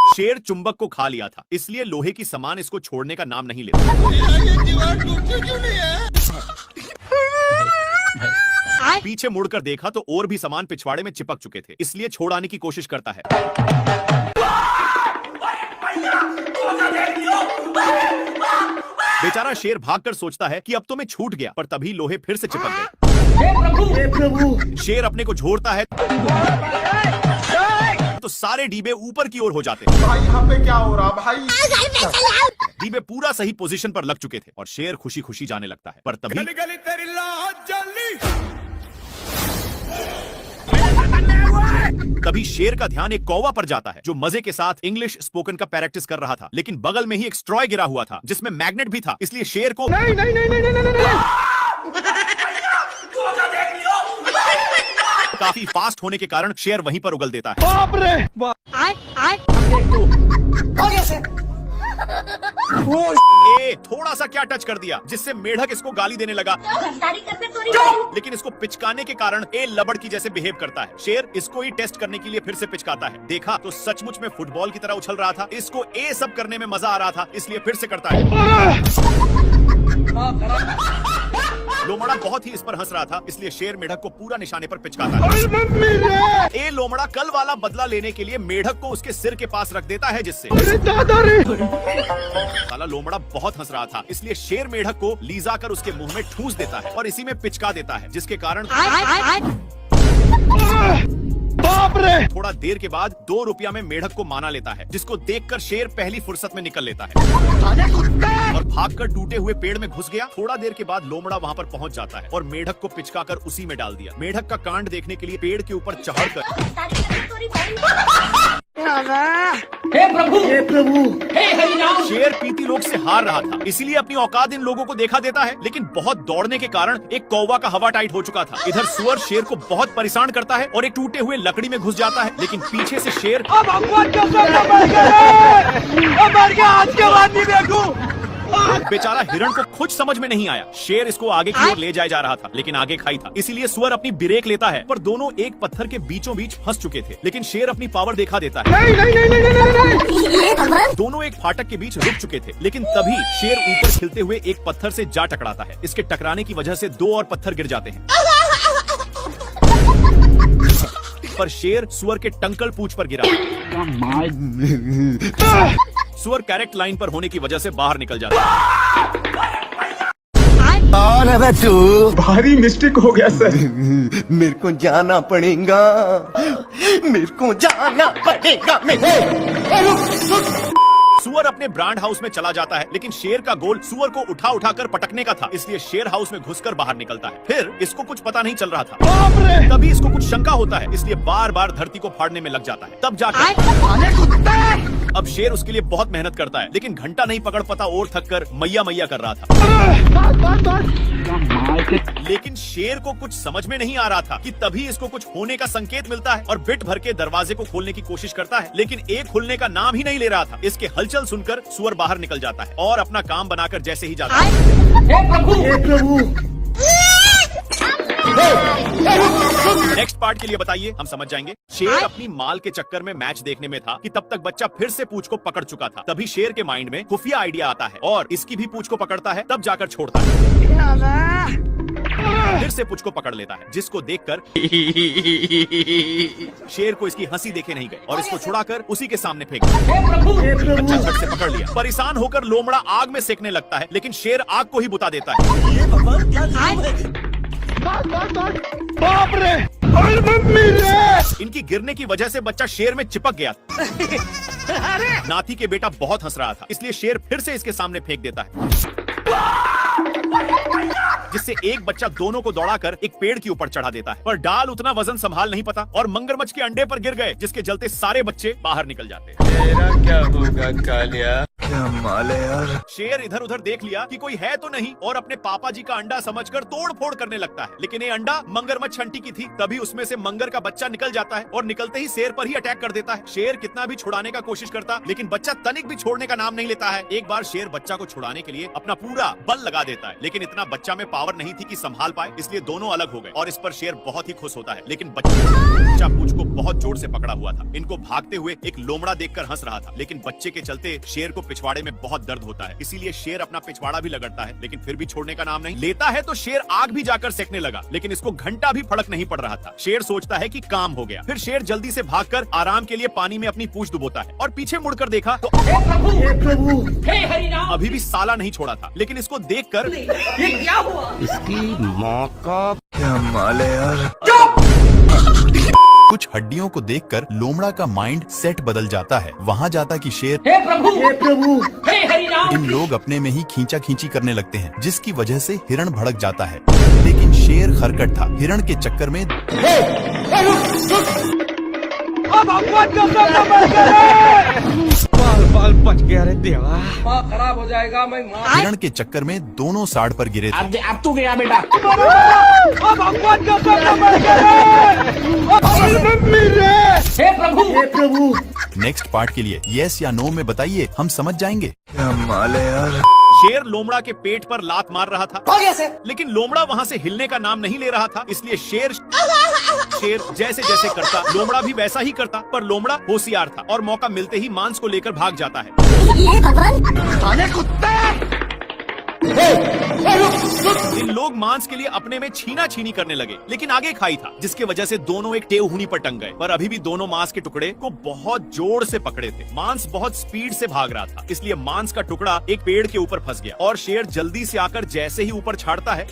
शेर चुंबक को खा लिया था, इसलिए लोहे की समान इसको छोड़ने का नाम नहीं लेता। पीछे मुड़कर देखा तो और भी सामान पिछवाड़े में चिपक चुके थे, इसलिए छोड़ाने की कोशिश करता है। बेचारा शेर भागकर सोचता है कि अब तो मैं छूट गया, पर तभी लोहे फिर से चिपक गए। हे प्रभु! शेर अपने को झोरता है तो सारे डीबे ऊपर की ओर हो जाते हैं। भाई यहाँ पे क्या हो रहा भाई? डीबे पूरा सही पोजीशन पर लग चुके थे और शेर खुशी खुशी जाने लगता है, पर तभी शेर का ध्यान एक कौवा पर जाता है जो मजे के साथ इंग्लिश स्पोकन का प्रैक्टिस कर रहा था, लेकिन बगल में ही एक स्ट्रॉय गिरा हुआ था जिसमें मैग्नेट भी था, इसलिए शेर को काफी फास्ट होने के कारण शेर वहीं पर उगल देता है। बाप रे बाप! थोड़ा सा क्या टच कर दिया जिससे मेढक इसको गाली देने लगा, लेकिन इसको पिचकाने के कारण ए लबड़ की जैसे बिहेव करता है। शेर इसको ही टेस्ट करने के लिए फिर से पिचकाता है। देखा तो सचमुच में फुटबॉल की तरह उछल रहा था। इसको ए सब करने में मजा आ रहा था, इसलिए फिर से करता है। लोमड़ा बहुत ही इस पर हंस रहा था, इसलिए शेर मेढक को पूरा निशाने पर पिचकाता है। ए लोमड़ा कल वाला बदला लेने के लिए मेढक को उसके सिर के पास रख देता है, जिससे साला लोमड़ा बहुत हंस रहा था, इसलिए शेर मेढक को लीजा कर उसके मुंह में ठूस देता है और इसी में पिचका देता है, जिसके कारण बाप रे! थोड़ा देर के बाद 2 रुपया में मेढक को माना लेता है, जिसको देखकर शेर पहली फुर्सत में निकल लेता है और भागकर टूटे हुए पेड़ में घुस गया। थोड़ा देर के बाद लोमड़ा वहां पर पहुंच जाता है और मेढक को पिचकाकर उसी में डाल दिया। मेढक का कांड देखने के लिए पेड़ के ऊपर चढ़कर हे प्रभु! हे प्रभु! हे हरिनाम! शेर पीती लोग से हार रहा था, इसीलिए अपनी औकात इन लोगों को देखा देता है, लेकिन बहुत दौड़ने के कारण एक कौवा का हवा टाइट हो चुका था। इधर सुअर शेर को बहुत परेशान करता है और एक टूटे हुए लकड़ी में घुस जाता है, लेकिन पीछे से शेर आज के बाद नहीं देखूं। बेचारा हिरण को कुछ समझ में नहीं आया। शेर इसको आगे की ओर ले जाया जा रहा था, लेकिन आगे खाई था, इसीलिए सुअर अपनी ब्रेक लेता है, पर दोनों एक पत्थर के बीचों बीच फंस चुके थे। लेकिन शेर अपनी पावर दिखा देता है। दोनों एक फाटक के बीच रुक चुके थे, लेकिन तभी शेर ऊपर खिलते हुए एक पत्थर से जा टकराता है। इसके टकराने की वजह से 2 और पत्थर गिर जाते हैं, पर शेर सुअर के टंकल पूंछ पर गिरा। सुअर करेक्ट लाइन पर होने की वजह से बाहर निकल जाता है। कौन है तू? भारी मिस्टेक हो गया सर। मेरे को जाना पड़ेगा, मेरे को जाना पड़ेगा। सुअर अपने ब्रांड हाउस में चला जाता है, लेकिन शेर का गोल सुअर को उठा उठाकर पटकने का था, इसलिए शेर हाउस में घुसकर बाहर निकलता है। फिर इसको कुछ पता नहीं चल रहा था, तभी इसको कुछ शंका होता है, इसलिए बार बार धरती को फाड़ने में लग जाता है। तब जाकर अब शेर उसके लिए बहुत मेहनत करता है, लेकिन घंटा नहीं पकड़ पाता और थक कर मैया मैया कर रहा था। लेकिन शेर को कुछ समझ में नहीं आ रहा था कि तभी इसको कुछ होने का संकेत मिलता है और बिट भर के दरवाजे को खोलने की कोशिश करता है, लेकिन एक खुलने का नाम ही नहीं ले रहा था। इसके हलचल सुनकर सुअर बाहर निकल जाता है और अपना काम बनाकर जैसे ही जाता है। हे प्रभु! हे प्रभु! नेक्स्ट पार्ट के लिए बताइए, हम समझ जाएंगे। शेर अपनी माल के चक्कर में मैच देखने में था कि तब तक बच्चा फिर से पूंछ को पकड़ चुका था। तभी शेर के माइंड में खुफिया आइडिया आता है और इसकी भी पूंछ को पकड़ता है, तब जाकर छोड़ता है। फिर से पूंछ को पकड़ लेता है, जिसको देखकर शेर को इसकी हंसी देखे नहीं गए और इसको छुड़ाकर उसी के सामने फेंक दिया। बच्चा झट से पकड़ लिया। परेशान होकर लोमड़ा आग में सेकने लगता है, लेकिन शेर आग को ही बुता देता है। बाप रे! इनकी गिरने की वजह से बच्चा शेर में चिपक गया। नाती के बेटा बहुत हंस रहा था, इसलिए शेर फिर से इसके सामने फेंक देता है, जिससे एक बच्चा दोनों को दौड़ाकर एक पेड़ के ऊपर चढ़ा देता है, पर डाल उतना वजन संभाल नहीं पाता और मगरमच्छ के अंडे पर गिर गए, जिसके चलते सारे बच्चे बाहर निकल जाते हैं। तेरा क्या होगा कालिया? क्या माल है यार। शेर इधर उधर देख लिया कि कोई है तो नहीं और अपने पापा जी का अंडा समझकर तोड़ फोड़ करने लगता है, लेकिन ये अंडा मगरमच्छ आंटी की थी। तभी उसमें से मंगर का बच्चा निकल जाता है और निकलते ही शेर पर ही अटैक कर देता है। शेर कितना भी छुड़ाने का कोशिश करता, लेकिन बच्चा तनिक भी छोड़ने का नाम नहीं लेता है। एक बार शेर बच्चा को छुड़ाने के लिए अपना पूरा बल लगा देता है, लेकिन इतना बच्चा में पावर नहीं थी कि संभाल पाए, इसलिए दोनों अलग हो गए और इस पर शेर बहुत ही खुश होता है। लेकिन बच्चा पूंछ को बहुत जोर से पकड़ा हुआ था। इनको भागते हुए एक लोमड़ा देखकर हंस रहा था, लेकिन बच्चे के चलते शेर को पिछवाड़े में बहुत दर्द होता है। इसीलिए शेर अपना पिछवाड़ा भी लगड़ता है, लेकिन फिर भी छोड़ने का नाम नहीं लेता है। तो शेर आग भी जाकर सेकने लगा, लेकिन इसको घंटा भी फर्क नहीं पड़ रहा था। शेर सोचता है कि काम हो गया। फिर शेर जल्दी से भागकर आराम के लिए पानी में अपनी पूंछ डुबोता है और पीछे मुड़कर देखा तो हे प्रभु, हे हरि राम। अभी भी साला नहीं छोड़ा था, लेकिन इसको देखकर ये क्या हुआ? इसकी माँ का क्या माल है यार। कुछ हड्डियों को देखकर लोमड़ा का माइंड सेट बदल जाता है। वहाँ जाता कि शेर हे प्रभु, हे हरि राम। इन लोग अपने में ही खींचा खींची करने लगते हैं, जिसकी वजह से हिरण भड़क जाता है। लेकिन शेर खरकट था, हिरण के चक्कर में अब भगवान का सब बच गए। बाल बच गया रे देवा। माँ खराब हो जाएगा, मैं माँ। हिरण के चक्कर में दोनों साड़ पर गिरे थे। अब तू गया बेटा। अब भगवान का सब बच गए। हे प्रभु। नेक्स्ट पार्ट के लिए यस या नो में बताइए, हम समझ जाएंगे। क्या माल है यार। शेर लोमड़ा के पेट पर लात मार रहा था, लेकिन लोमड़ा वहाँ से हिलने का नाम नहीं ले रहा था। इसलिए शेर जैसे जैसे करता, लोमड़ा भी वैसा ही करता। पर लोमड़ा होशियार था और मौका मिलते ही मांस को लेकर भाग जाता है। इन लोग मांस के लिए अपने में छीना छीनी करने लगे, लेकिन आगे खाई था, जिसके वजह से दोनों एक टेहूनी पर टंग गए। पर अभी भी दोनों मांस के टुकड़े को बहुत जोर से पकड़े थे। मांस बहुत स्पीड से भाग रहा था, इसलिए मांस का टुकड़ा एक पेड़ के ऊपर फंस गया और शेर जल्दी से आकर जैसे ही ऊपर छाड़ता है,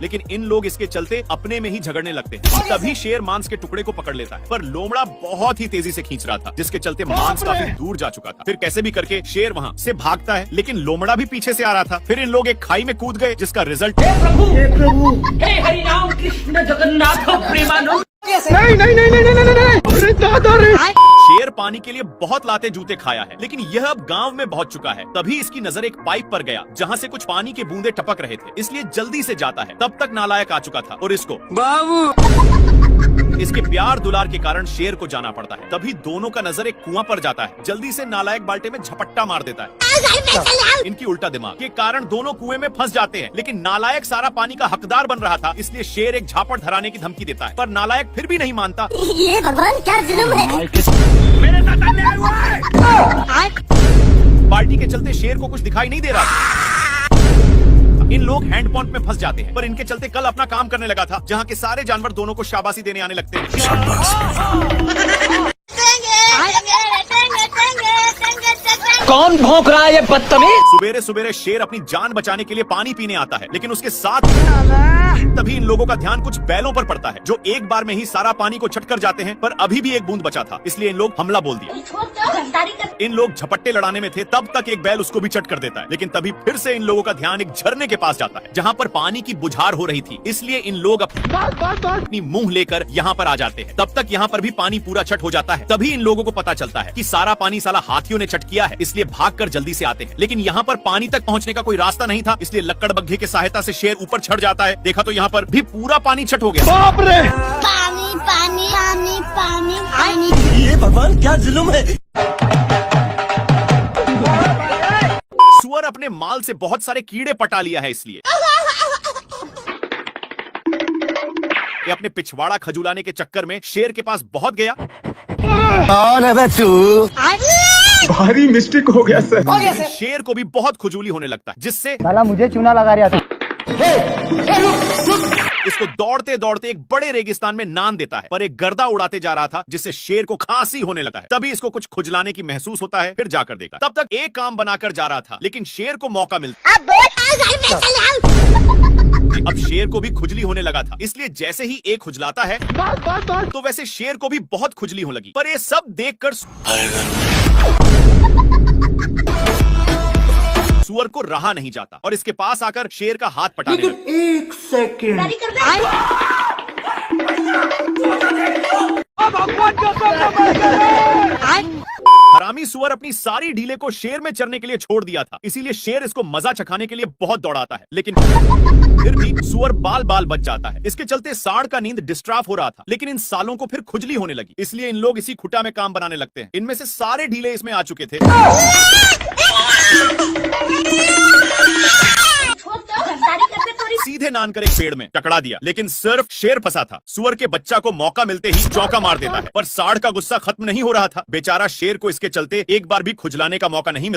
लेकिन इन लोग इसके चलते अपने में ही झगड़ने लगते हैं। तभी शेर मांस के टुकड़े को पकड़ लेता है, पर लोमड़ा बहुत ही तेजी से खींच रहा था, जिसके चलते मांस काफी दूर जा चुका था। फिर कैसे भी करके शेर वहाँ से भागता है, लेकिन लोमड़ा भी पीछे से आ रहा था। फिर इन लोग एक खाई में कूद गए, जिसका रिजल्ट हे प्रभु, हे हरि राम कृष्ण जगन्नाथ प्रेमानंद। नहीं। शेर पानी के लिए बहुत लाते जूते खाया है, लेकिन यह अब गांव में पहुंच चुका है। तभी इसकी नजर एक पाइप पर गया, जहां से कुछ पानी के बूंदे टपक रहे थे, इसलिए जल्दी से जाता है। तब तक नालायक आ चुका था और इसको इसके प्यार दुलार के कारण शेर को जाना पड़ता है। तभी दोनों का नजर एक कुआं पर जाता है। जल्दी से नालायक बाल्टे में झपट्टा मार देता है। इनकी उल्टा दिमाग के कारण दोनों कुएं में फंस जाते हैं, लेकिन नालायक सारा पानी का हकदार बन रहा था, इसलिए शेर एक झापड़ धराने की धमकी देता है। पर नालायक फिर भी नहीं मानता। ये भगवान क्या जुल्म है। मेरे साथ अन्याय हुआ है। बाल्टी के चलते शेर को कुछ दिखाई नहीं दे रहा था। इन लोग हैंडपंप में फंस जाते हैं, पर इनके चलते कल अपना काम करने लगा था, जहाँ के सारे जानवर दोनों को शाबाशी देने आने लगते हैं। कौन भौंक रहा है ये बदतमीज? सुबेरे सुबेरे शेर अपनी जान बचाने के लिए पानी पीने आता है, लेकिन उसके साथ तभी इन लोगों का ध्यान कुछ बैलों पर पड़ता है, जो एक बार में ही सारा पानी को छट कर जाते हैं। पर अभी भी एक बूंद बचा था, इसलिए इन लोग हमला बोल दिया। इन लोग झपट्टे लड़ाने में थे, तब तक एक बैल उसको भी चट कर देता है। लेकिन तभी फिर से इन लोगों का ध्यान एक झरने के पास जाता है, जहाँ पर पानी की बुझार हो रही थी, इसलिए इन लोग अपनी मुंह लेकर यहाँ पर आ जाते हैं। तब तक यहाँ पर भी पानी पूरा छट हो जाता है। तभी इन लोगों को पता चलता है कि सारा पानी साला हाथियों ने चट किया है, इसलिए भागकर जल्दी से आते हैं। लेकिन यहाँ पर पानी तक पहुँचने का कोई रास्ता नहीं था, इसलिए लक्कड़ बग्घे की सहायता से शेर ऊपर चढ़ जाता है। देखा तो यहाँ पर भी पूरा पानी छट हो गया। बाप रे! पानी पानी पानी पानी पानी। ये भगवान क्या जुल्म है। सुअर अपने माल से बहुत सारे कीड़े पटा लिया है, इसलिए ये अपने पिछवाड़ा खजुलाने के चक्कर में शेर के पास बहुत गया। कौन है तू। भारी मिस्टेक हो गया सर। शेर को भी बहुत खुजूली होने लगता है, जिससे साला मुझे चूना लगा रहा था। इसको दौड़ते दौड़ते एक बड़े रेगिस्तान में नान देता है, पर एक गर्दा उड़ाते जा रहा था, जिससे शेर को खांसी होने लगा है। तभी इसको कुछ खुजलाने की महसूस होता है, फिर जाकर देखा। तब तक एक काम बनाकर जा रहा था, लेकिन शेर को मौका मिलता। अब शेर को भी खुजली होने लगा था, इसलिए जैसे ही एक खुजलाता है तो वैसे शेर को भी बहुत खुजली होने लगी। पर ये सब देखकर सुअर को रहा नहीं जाता और इसके पास आकर शेर का हाथ पटाने लगा। एक सेकंड। हरामी तभी सुअर अपनी सारी ढीले को शेर में चरने के लिए छोड़ दिया था, इसीलिए शेर इसको मजा चखाने के लिए बहुत दौड़ाता है, लेकिन फिर भी सुअर बाल बाल बच जाता है। इसके चलते सांड का नींद डिस्टर्ब हो रहा था, लेकिन इन सालों को फिर खुजली होने लगी, इसलिए इन लोग इसी खुटा में काम बनाने लगते हैं। इनमें से सारे ढीले इसमें आ चुके थे। सीधे नान कर एक पेड़ में टकरा दिया, लेकिन सिर्फ शेर फंसा था। सुअर के बच्चा को मौका मिलते ही चौका मार देता है, पर सांड का गुस्सा खत्म नहीं हो रहा था। बेचारा शेर को इसके चलते एक बार भी खुजलाने का मौका नहीं मिलता।